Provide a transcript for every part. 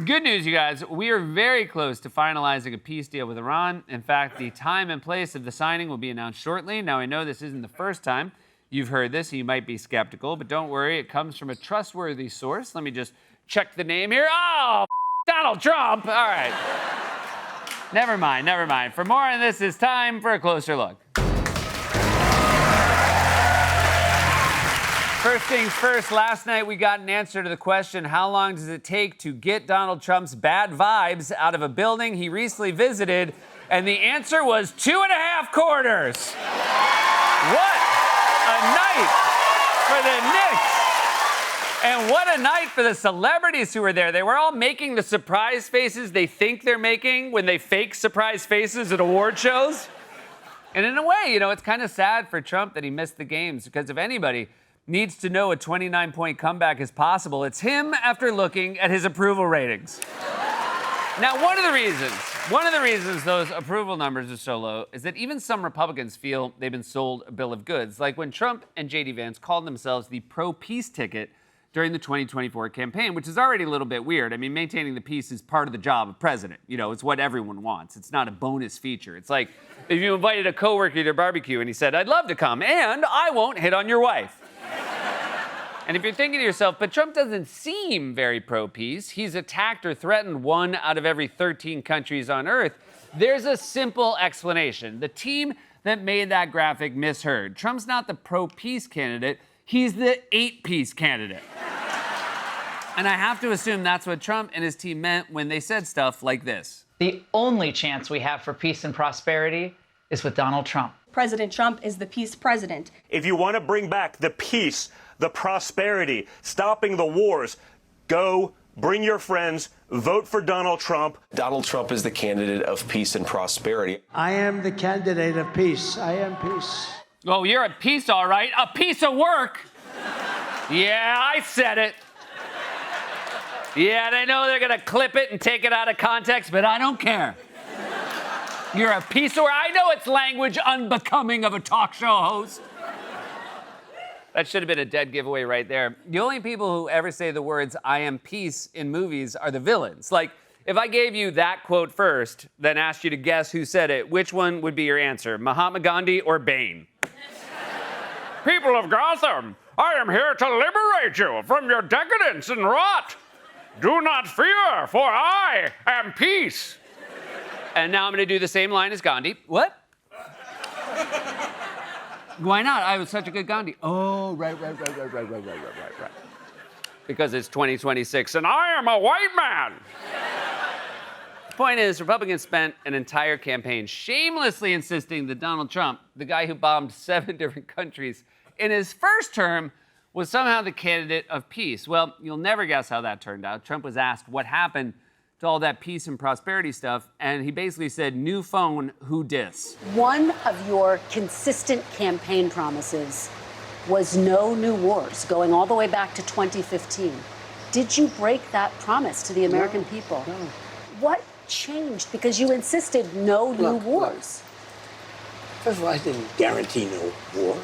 Good news, you guys. We are very close to finalizing a peace deal with Iran. In fact, the time and place of the signing will be announced shortly. Now, I know this isn't the first time you've heard this, and you might be skeptical, but don't worry. It comes from a trustworthy source. Let me just check the name here. Oh, Donald Trump. All right. Never mind. For more on this, it's time for a closer look. First things first, last night we got an answer to the question, how long does it take to get Donald Trump's bad vibes out of a building he recently visited? And the answer was 2.5 quarters. What a night for the Knicks. And what a night for the celebrities who were there. They were all making the surprise faces they think they're making when they fake surprise faces at award shows. And in a way, it's kind of sad for Trump that he missed the games, because if anybody needs to know a 29-point comeback is possible, it's him after looking at his approval ratings. Now, one of the reasons those approval numbers are so low is that even some Republicans feel they've been sold a bill of goods, like when Trump and J.D. Vance called themselves the pro-peace ticket during the 2024 campaign, which is already a little bit weird. I mean, maintaining the peace is part of the job of president. It's what everyone wants. It's not a bonus feature. It's like if you invited a coworker to your barbecue and he said, "I'd love to come, and I won't hit on your wife." And if you're thinking to yourself, but Trump doesn't seem very pro-peace, he's attacked or threatened 1 out of every 13 countries on Earth, there's a simple explanation. The team that made that graphic misheard. Trump's not the pro-peace candidate, he's the 8-piece candidate. And I have to assume that's what Trump and his team meant when they said stuff like this. The only chance we have for peace and prosperity is with Donald Trump. President Trump is the peace president. If you want to bring back the peace, the prosperity, stopping the wars, go, bring your friends, vote for Donald Trump. Donald Trump is the candidate of peace and prosperity. I am the candidate of peace. I am peace. Oh, you're a piece, all right. A piece of work. Yeah, I said it. Yeah, they know they're going to clip it and take it out of context, but I don't care. You're a piece of work. I know it's language unbecoming of a talk show host. That should have been a dead giveaway right there. The only people who ever say the words, "I am peace," in movies are the villains. Like, if I gave you that quote first, then asked you to guess who said it, which one would be your answer? Mahatma Gandhi or Bane? People of Gotham, I am here to liberate you from your decadence and rot. Do not fear, for I am peace. And now I'm going to do the same line as Gandhi. What? Why not? I was such a good Gandhi. Oh, right. Because it's 2026 and I am a white man. The point is, Republicans spent an entire campaign shamelessly insisting that Donald Trump, the guy who bombed 7 different countries in his first term, was somehow the candidate of peace. Well, you'll never guess how that turned out. Trump was asked what happened to all that peace and prosperity stuff, and he basically said, "New phone, who dis?" One of your consistent campaign promises was no new wars, going all the way back to 2015. Did you break that promise to the American people? No. What changed? Because you insisted no new wars. First of all, I didn't guarantee no war.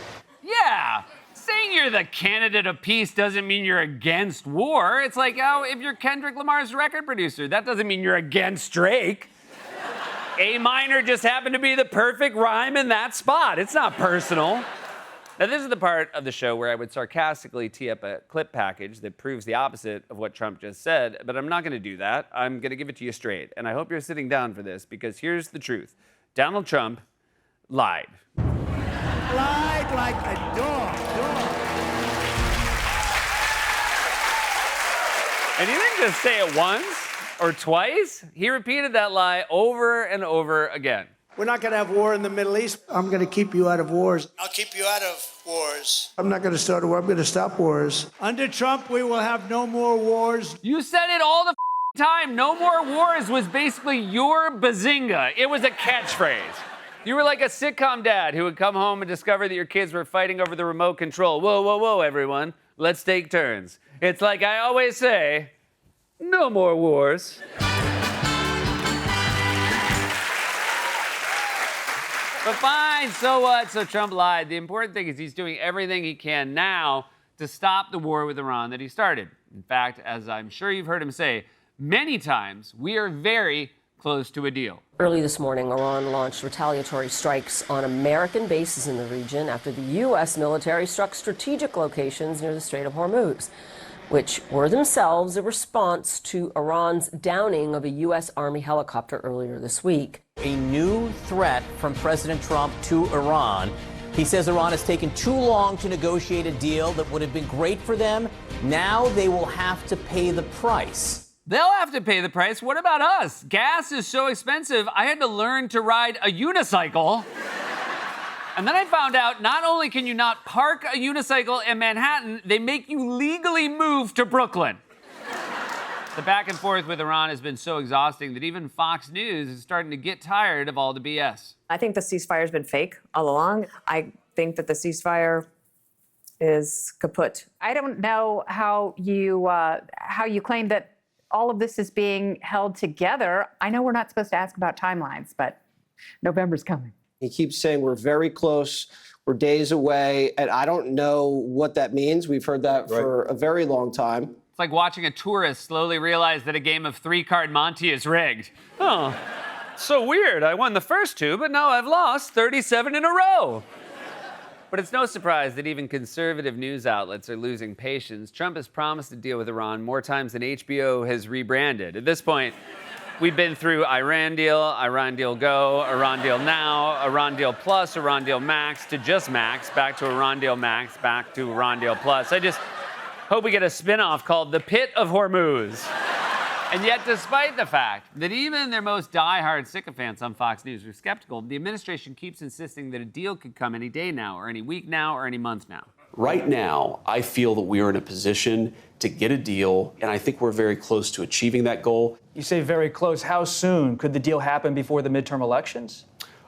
Yeah. Saying you're the candidate of peace doesn't mean you're against war. It's like, if you're Kendrick Lamar's record producer, that doesn't mean you're against Drake. A minor just happened to be the perfect rhyme in that spot. It's not personal. Now, this is the part of the show where I would sarcastically tee up a clip package that proves the opposite of what Trump just said, but I'm not going to do that. I'm going to give it to you straight, and I hope you're sitting down for this, because here's the truth. Donald Trump lied. Lied like a dog. And he didn't just say it once or twice. He repeated that lie over and over again. We're not going to have war in the Middle East. I'm going to keep you out of wars. I'll keep you out of wars. I'm not going to start a war. I'm going to stop wars. Under Trump, we will have no more wars. You said it all the time. No more wars was basically your bazinga. It was a catchphrase. You were like a sitcom dad who would come home and discover that your kids were fighting over the remote control. Whoa, everyone. Let's take turns. It's like I always say, no more wars. But fine, so what? So Trump lied. The important thing is he's doing everything he can now to stop the war with Iran that he started. In fact, as I'm sure you've heard him say, Many times, we are very close to a deal. Early this morning, Iran launched retaliatory strikes on American bases in the region after the U.S. military struck strategic locations near the Strait of Hormuz, which were themselves a response to Iran's downing of a U.S. Army helicopter earlier this week. A new threat from President Trump to Iran. He says Iran has taken too long to negotiate a deal that would have been great for them. Now they will have to pay the price. They'll have to pay the price. What about us? Gas is so expensive, I had to learn to ride a unicycle. And then I found out not only can you not park a unicycle in Manhattan, they make you legally move to Brooklyn. The back and forth with Iran has been so exhausting that even Fox News is starting to get tired of all the BS. I think the ceasefire's been fake all along. I think that the ceasefire is kaput. I don't know how you claim that all of this is being held together. I know we're not supposed to ask about timelines, but November's coming. He keeps saying we're very close, we're days away, and I don't know what that means. We've heard that for a very long time. It's like watching a tourist slowly realize that a game of three-card Monte is rigged. Oh, so weird. I won the first two, but now I've lost 37 in a row. But it's no surprise that even conservative news outlets are losing patience. Trump has promised to deal with Iran more times than HBO has rebranded. At this point, we've been through Iran Deal Go, Iran Deal Now, Iran Deal Plus, Iran Deal Max, to just Max, back to Iran Deal Max, back to Iran Deal Plus. I just hope we get a spin-off called The Pit of Hormuz. And yet, despite the fact that even their most diehard sycophants on Fox News are skeptical, the administration keeps insisting that a deal could come any day now, or any week now, or any month now. Right now, I feel that we are in a position to get a deal, and I think we're very close to achieving that goal. You say very close. How soon? Could the deal happen before the midterm elections?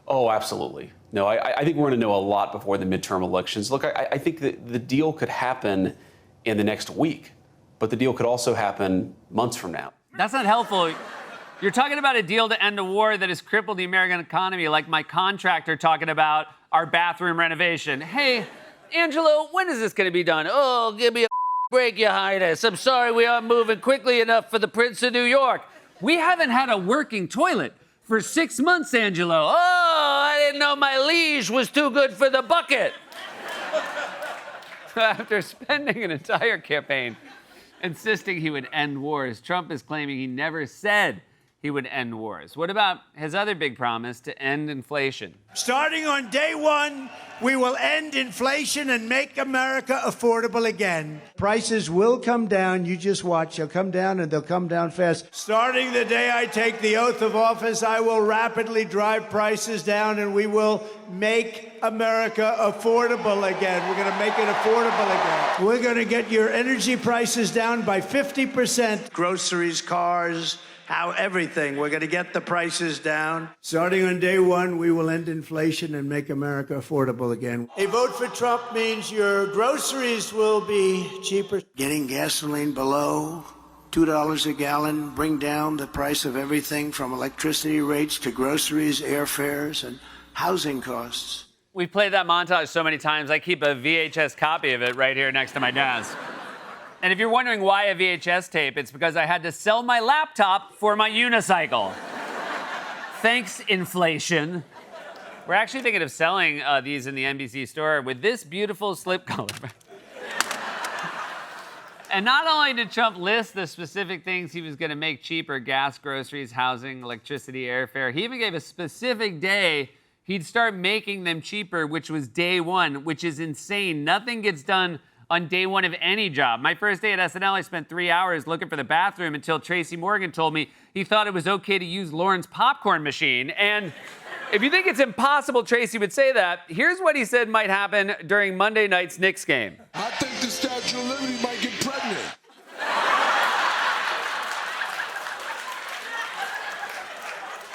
Oh, absolutely. No, I think we're going to know a lot before the midterm elections. Look, I think that the deal could happen in the next week, but the deal could also happen months from now. That's not helpful. You're talking about a deal to end a war that has crippled the American economy, like my contractor talking about our bathroom renovation. Hey, Angelo, when is this going to be done? Oh, give me a break, Your Highness. I'm sorry we aren't moving quickly enough for the Prince of New York. We haven't had a working toilet for 6 months, Angelo. Oh, I didn't know my liege was too good for the bucket. After spending an entire campaign insisting he would end wars, Trump is claiming he never said he would end wars. What about his other big promise to end inflation? Starting on day one, we will end inflation and make America affordable again. Prices will come down. You just watch. They'll come down, and they'll come down fast. Starting the day I take the oath of office, I will rapidly drive prices down, and we will make America affordable again. We're going to make it affordable again. We're going to get your energy prices down by 50%. Groceries, cars, everything. We're going to get the prices down. Starting on day one, we will end inflation and make America affordable again. A vote for Trump means your groceries will be cheaper. Getting gasoline below $2 a gallon, bring down the price of everything from electricity rates to groceries, airfares, and housing costs. We've played that montage so many times, I keep a VHS copy of it right here next to my desk. And if you're wondering why a VHS tape, it's because I had to sell my laptop for my unicycle. Thanks, inflation. We're actually thinking of selling these in the NBC store with this beautiful slip color. And not only did Trump list the specific things he was going to make cheaper, gas, groceries, housing, electricity, airfare, he even gave a specific day he'd start making them cheaper, which was day one, which is insane. Nothing gets done on day one of any job. My first day at SNL, I spent 3 hours looking for the bathroom until Tracy Morgan told me he thought it was okay to use Lauren's popcorn machine. And if you think it's impossible Tracy would say that, here's what he said might happen during Monday night's Knicks game. I think the Statue of Liberty might get pregnant.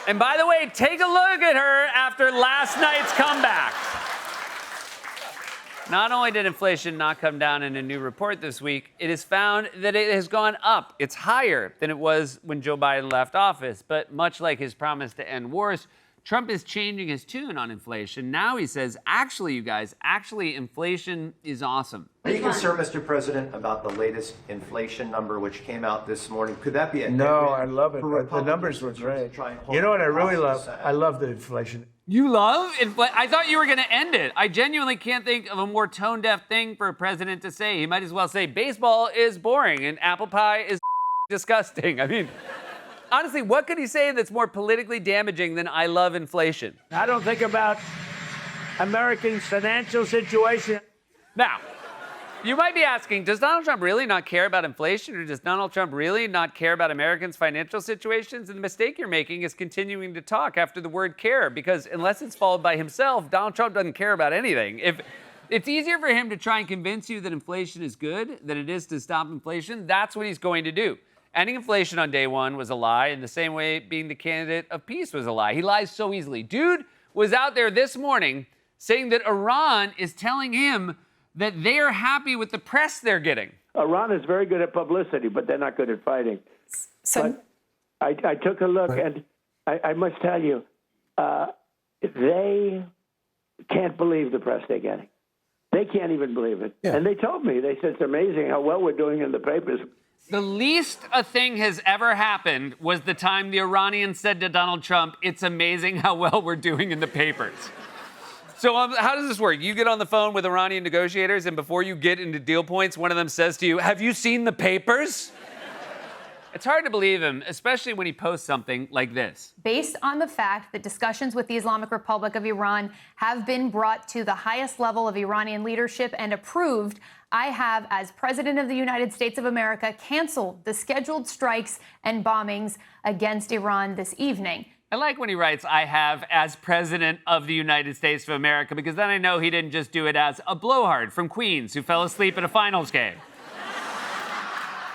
And by the way, take a look at her after last night's comeback. Not only did inflation not come down in a new report this week, it is found that it has gone up. It's higher than it was when Joe Biden left office. But much like his promise to end wars, Trump is changing his tune on inflation. Now he says, actually, you guys, inflation is awesome. Are you concerned, Mr. President, about the latest inflation number which came out this morning? Could that be a No, headwind I love it. for The Republicans numbers were in terms great. of trying to hold You know what I the really House love? and the I Senate? love the inflation. You love inflation? I thought you were going to end it. I genuinely can't think of a more tone-deaf thing for a president to say. He might as well say, baseball is boring and apple pie is disgusting. I mean, honestly, what could he say that's more politically damaging than I love inflation? I don't think about Americans' financial situation. Now, you might be asking, does Donald Trump really not care about inflation, or does Donald Trump really not care about Americans' financial situations? And the mistake you're making is continuing to talk after the word care, because unless it's followed by himself, Donald Trump doesn't care about anything. If it's easier for him to try and convince you that inflation is good than it is to stop inflation, that's what he's going to do. Ending inflation on day one was a lie, in the same way being the candidate of peace was a lie. He lies so easily. Dude was out there this morning saying that Iran is telling him that they are happy with the press they're getting. Iran is very good at publicity, but they're not good at fighting. But I took a look, and I must tell you, they can't believe the press they're getting. They can't even believe it. Yeah. And they told me, they said, it's amazing how well we're doing in the papers. The least a thing has ever happened was the time the Iranians said to Donald Trump, it's amazing how well we're doing in the papers. So how does this work? You get on the phone with Iranian negotiators, and before you get into deal points, one of them says to you, have you seen the papers? It's hard to believe him, especially when he posts something like this. Based on the fact that discussions with the Islamic Republic of Iran have been brought to the highest level of Iranian leadership and approved, I have, as President of the United States of America, canceled the scheduled strikes and bombings against Iran this evening. I like when he writes, I have, as President of the United States of America, because then I know he didn't just do it as a blowhard from Queens who fell asleep at a finals game.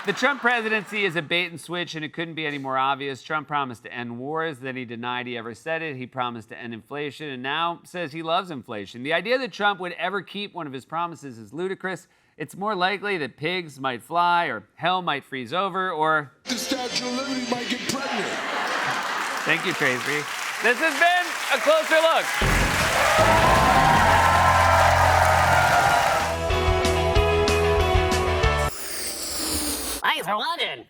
The Trump presidency is a bait and switch, and it couldn't be any more obvious. Trump promised to end wars, then he denied he ever said it. He promised to end inflation, and now says he loves inflation. The idea that Trump would ever keep one of his promises is ludicrous. It's more likely that pigs might fly, or hell might freeze over, or the Statue of Liberty might get pregnant. Thank you, Tracy. This has been A Closer Look. Thanks for watching.